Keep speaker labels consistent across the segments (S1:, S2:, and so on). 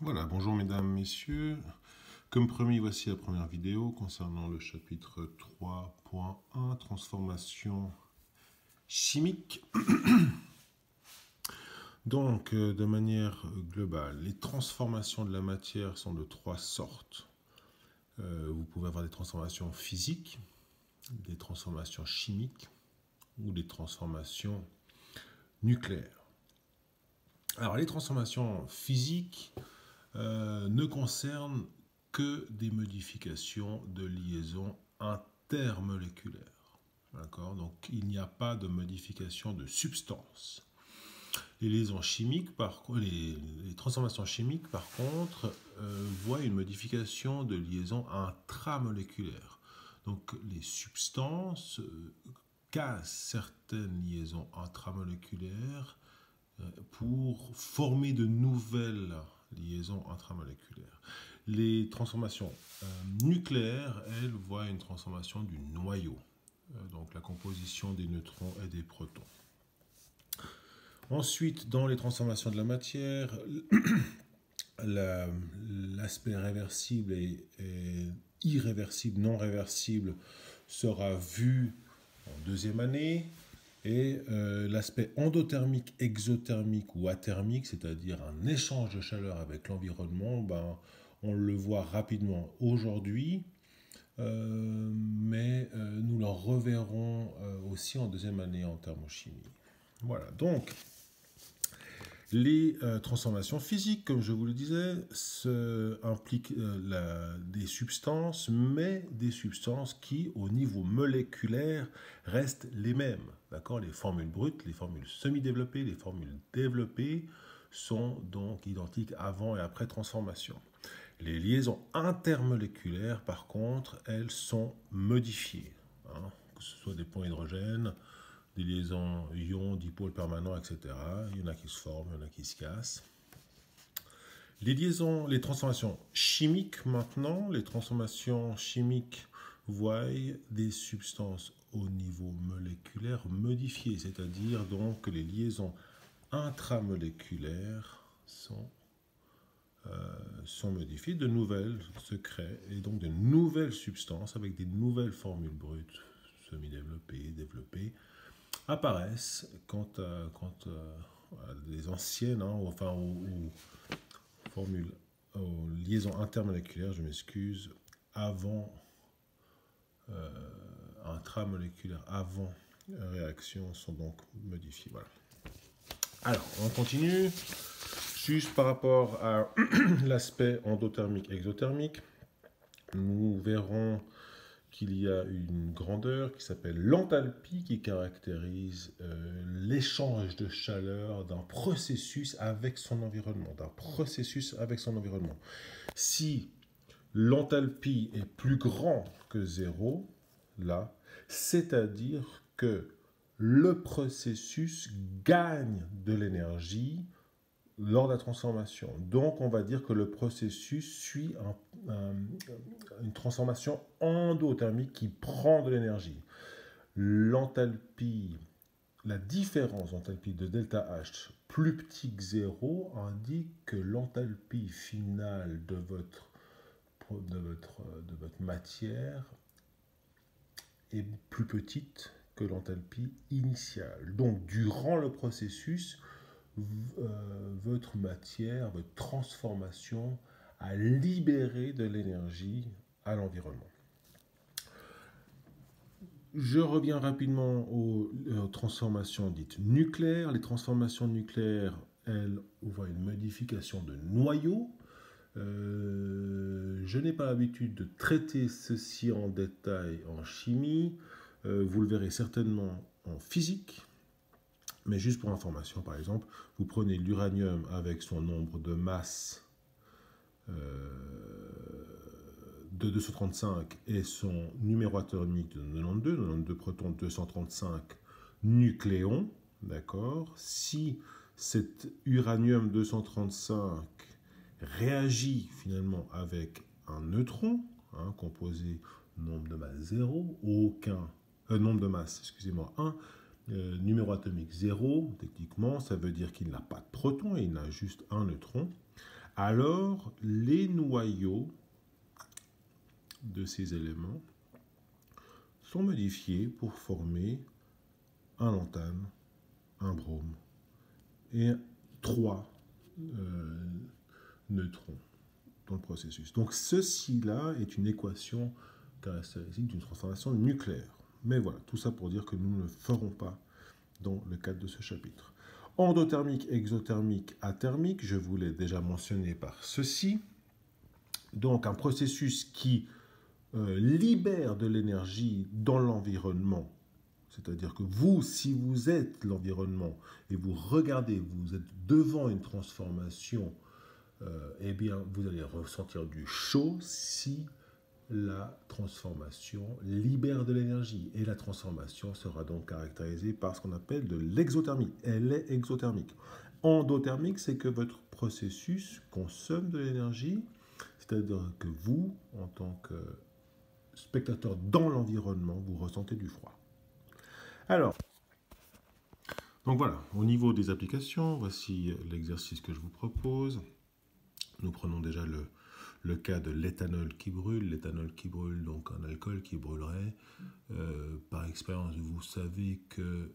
S1: Voilà, bonjour mesdames, messieurs. Comme promis, voici la première vidéo concernant le chapitre 3.1, transformation chimique. Donc, de manière globale, les transformations de la matière sont de trois sortes. Vous pouvez avoir des transformations physiques, des transformations chimiques ou des transformations nucléaires. Alors, les transformations physiques ne concernent que des modifications de liaison intermoléculaire. D'accord? Donc il n'y a pas de modification de substance. Les liaisons chimiques, les transformations chimiques, par contre, voient une modification de liaison intramoléculaire. Donc les substances cassent certaines liaisons intramoléculaires pour former de nouvelles liaisons intramoléculaires. Les transformations nucléaires, elles, voient une transformation du noyau, donc la composition des neutrons et des protons. Ensuite, dans les transformations de la matière, l'aspect réversible et irréversible, non réversible, sera vu en deuxième année. Et l'aspect endothermique, exothermique ou athermique, c'est-à-dire un échange de chaleur avec l'environnement, on le voit rapidement aujourd'hui, mais nous le reverrons aussi en deuxième année en thermochimie. Voilà, donc les transformations physiques, comme je vous le disais, impliquent des substances, mais des substances qui, au niveau moléculaire, restent les mêmes. D'accord? Les formules brutes, les formules semi-développées, les formules développées sont donc identiques avant et après transformation. Les liaisons intermoléculaires, par contre, elles sont modifiées, hein, que ce soit des ponts hydrogène, des liaisons ions, dipôles permanents, etc. Il y en a qui se forment, il y en a qui se cassent. Les transformations chimiques maintenant, les transformations chimiques voient des substances au niveau moléculaire modifiées, c'est-à-dire donc que les liaisons intramoléculaires sont modifiées, de nouvelles se créent, et donc de nouvelles substances avec des nouvelles formules brutes, semi-développées, développées, apparaissent quand les anciennes, hein, enfin aux formules, aux liaisons intermoléculaires, je m'excuse, avant intramoléculaires, avant réaction, sont donc modifiées. Voilà. Alors, on continue. Juste par rapport à l'aspect endothermique, exothermique, nous verrons qu'il y a une grandeur qui s'appelle l'enthalpie qui caractérise l'échange de chaleur d'un processus avec son environnement, Si l'enthalpie est plus grand que 0, là, c'est-à-dire que le processus gagne de l'énergie lors de la transformation. Donc, on va dire que le processus suit une transformation endothermique qui prend de l'énergie. L'enthalpie, la différence d'enthalpie de ΔH plus petit que 0 indique que l'enthalpie finale de votre matière est plus petite que l'enthalpie initiale. Donc, durant le processus, votre matière, votre transformation a libéré de l'énergie à l'environnement. Je reviens rapidement aux transformations dites nucléaires. Les transformations nucléaires, elles, voient une modification de noyau. Je n'ai pas l'habitude de traiter ceci en détail en chimie. Vous le verrez certainement en physique. Mais juste pour information, par exemple, vous prenez l'uranium avec son nombre de masse de 235 et son numéro atomique de 92 protons, 235 nucléons, d'accord? Si cet uranium 235 réagit finalement avec un neutron, hein, composé nombre de masse 0, nombre de masse, excusez-moi, 1, numéro atomique 0, techniquement, ça veut dire qu'il n'a pas de proton, il n'a juste un neutron. alors les noyaux de ces éléments sont modifiés pour former un lantane, un brome et 3 neutrons dans le processus. Donc ceci-là est une équation caractéristique d'une transformation nucléaire. Mais voilà, tout ça pour dire que nous ne le ferons pas dans le cadre de ce chapitre. Endothermique, exothermique, athermique, je vous l'ai déjà mentionné par ceci. Donc un processus qui libère de l'énergie dans l'environnement, c'est-à-dire que vous, si vous êtes l'environnement et vous regardez, vous êtes devant une transformation, eh bien vous allez ressentir du chaud si la transformation libère de l'énergie. Et la transformation sera donc caractérisée par ce qu'on appelle de l'exothermie. Elle est exothermique. Endothermique, c'est que votre processus consomme de l'énergie, c'est-à-dire que vous, en tant que spectateur dans l'environnement, vous ressentez du froid. Alors, donc voilà, au niveau des applications, voici l'exercice que je vous propose. Nous prenons déjà le cas de l'éthanol qui brûle, donc un alcool qui brûlerait. Par expérience, vous savez que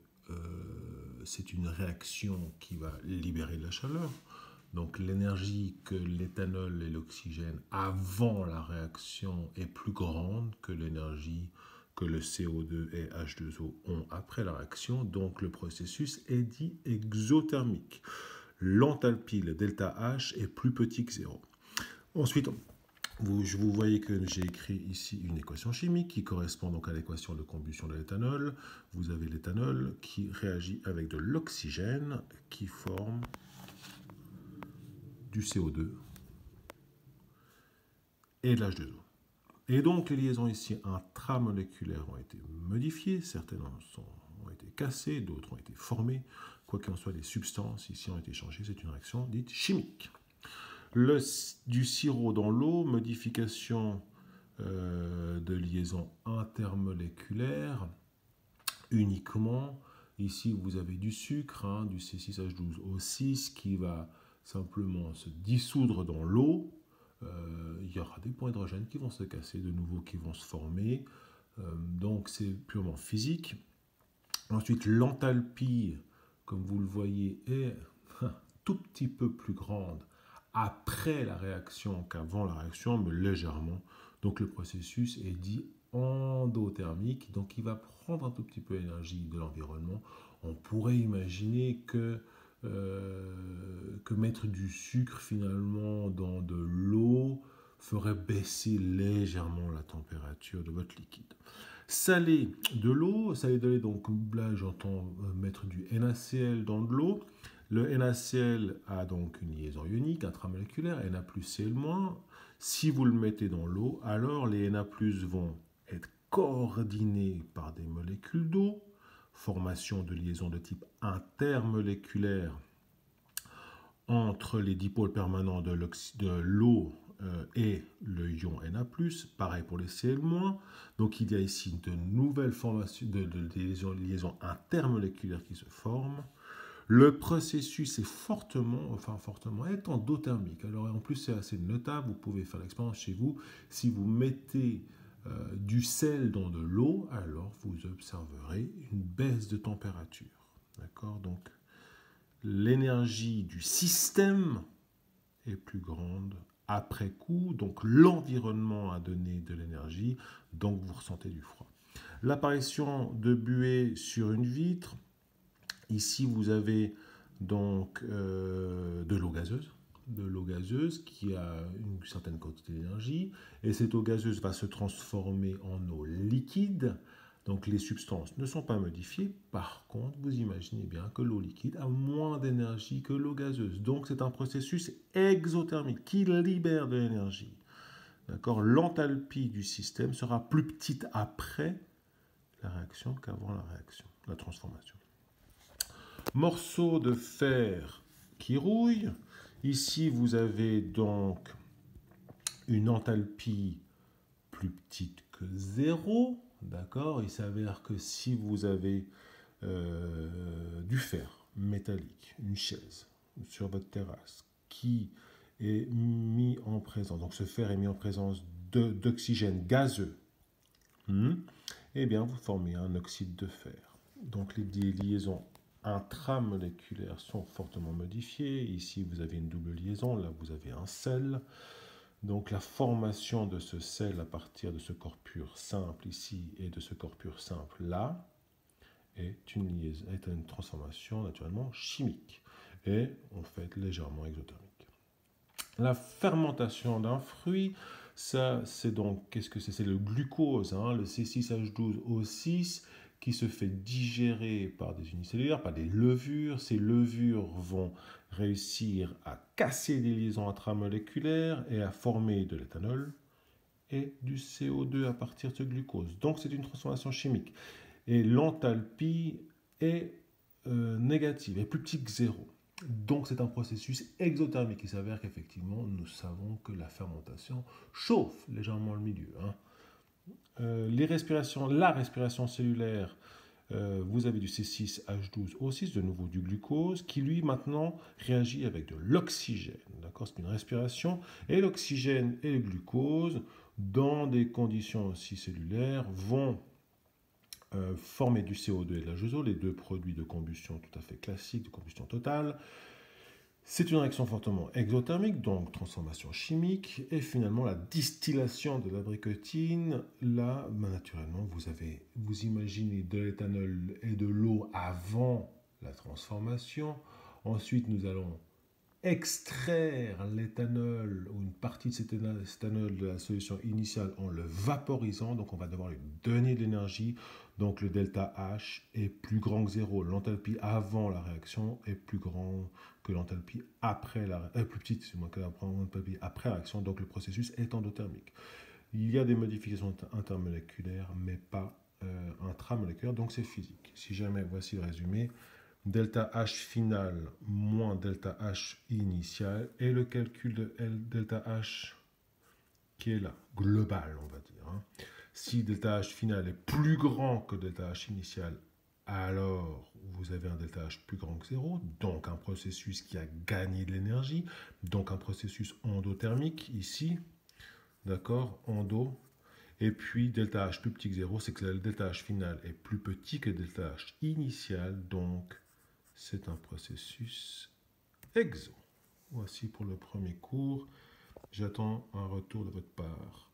S1: c'est une réaction qui va libérer de la chaleur. Donc l'énergie que l'éthanol et l'oxygène avant la réaction est plus grande que l'énergie que le CO2 et H2O ont après la réaction. Donc le processus est dit exothermique. L'enthalpie, le delta H, est plus petit que 0. Ensuite, vous voyez que j'ai écrit ici une équation chimique qui correspond donc à l'équation de combustion de l'éthanol. Vous avez l'éthanol qui réagit avec de l'oxygène qui forme du CO2 et de l'H2O. Et donc les liaisons ici intramoléculaires ont été modifiées, certaines ont été cassées, d'autres ont été formées. Quoi qu'il en soit, les substances ici ont été changées, c'est une réaction dite chimique. Du sirop dans l'eau, modification de liaison intermoléculaire uniquement. Ici, vous avez du sucre, du C6H12O6 qui va simplement se dissoudre dans l'eau. Il y aura des points d'hydrogène qui vont se casser, de nouveau qui vont se former. Donc, c'est purement physique. Ensuite, l'enthalpie, comme vous le voyez, est un tout petit peu plus grande après la réaction qu'avant la réaction, mais légèrement. Donc le processus est dit endothermique, donc il va prendre un tout petit peu l'énergie de l'environnement. On pourrait imaginer que mettre du sucre finalement dans de l'eau ferait baisser légèrement la température de votre liquide. Saler de l'eau, donc là j'entends mettre du NaCl dans de l'eau. Le NaCl a donc une liaison ionique intramoléculaire, Na+, Cl-. Si vous le mettez dans l'eau, alors les Na+ vont être coordonnés par des molécules d'eau, formation de liaisons de type intermoléculaire entre les dipôles permanents de l'eau et le ion Na+, pareil pour les Cl-. Donc il y a ici de nouvelles formations de liaisons intermoléculaires qui se forment. Le processus est fortement endothermique. Alors en plus c'est assez notable, vous pouvez faire l'expérience chez vous. Si vous mettez du sel dans de l'eau, alors vous observerez une baisse de température. D'accord? Donc l'énergie du système est plus grande après coup, donc l'environnement a donné de l'énergie, donc vous ressentez du froid. L'apparition de buée sur une vitre. Ici, vous avez donc de l'eau gazeuse qui a une certaine quantité d'énergie. Et cette eau gazeuse va se transformer en eau liquide. Donc les substances ne sont pas modifiées. Par contre, vous imaginez bien que l'eau liquide a moins d'énergie que l'eau gazeuse. Donc c'est un processus exothermique qui libère de l'énergie. D'accord ? L'enthalpie du système sera plus petite après la réaction qu'avant la transformation. Morceau de fer qui rouille. Ici, vous avez donc une enthalpie plus petite que 0. D'accord ? Il s'avère que si vous avez du fer métallique, une chaise sur votre terrasse qui est mis en présence, donc ce fer est mis en présence d'oxygène gazeux, eh bien vous formez un oxyde de fer. Donc les liaisons intramoléculaires sont fortement modifiées. Ici vous avez une double liaison, là vous avez un sel. Donc la formation de ce sel à partir de ce corps pur simple ici et de ce corps pur simple là est une transformation naturellement chimique et en fait légèrement exothermique. La fermentation d'un fruit, ça c'est donc, qu'est-ce que c'est? C'est le glucose, le C6H12O6 qui se fait digérer par des unicellulaires, par des levures. Ces levures vont réussir à casser des liaisons intramoléculaires et à former de l'éthanol et du CO2 à partir de ce glucose. Donc c'est une transformation chimique. Et l'enthalpie est négative, est plus petite que 0. Donc c'est un processus exothermique. Il s'avère qu'effectivement, nous savons que la fermentation chauffe légèrement le milieu. La respiration cellulaire, vous avez du C6H12O6, de nouveau du glucose, qui lui maintenant réagit avec de l'oxygène. D'accord, c'est une respiration. Et l'oxygène et le glucose, dans des conditions aussi cellulaires, vont former du CO2 et de l'H2O, les deux produits de combustion tout à fait classiques, de combustion totale. C'est une réaction fortement exothermique, donc transformation chimique, et finalement la distillation de la bricotine. Là, naturellement, vous imaginez de l'éthanol et de l'eau avant la transformation. Ensuite, nous allons extraire l'éthanol ou une partie de cet éthanol de la solution initiale en le vaporisant. Donc on va devoir lui donner de l'énergie. Donc le delta H est plus grand que 0. L'enthalpie avant la réaction est plus grand que l'enthalpie après la plus petite, c'est moins que l'enthalpie après la réaction. Donc le processus est endothermique. Il y a des modifications intermoléculaires, mais pas intramoléculaires, donc c'est physique. Si jamais, voici le résumé. Delta H final moins delta H initial et le calcul de delta H qui est là, global on va dire. Si delta H final est plus grand que delta H initial, alors vous avez un delta H plus grand que 0, donc un processus qui a gagné de l'énergie, donc un processus endothermique ici, d'accord, endo. Et puis delta H plus petit que 0, c'est que le delta H final est plus petit que delta H initial, donc c'est un processus exo. Voici pour le premier cours. J'attends un retour de votre part.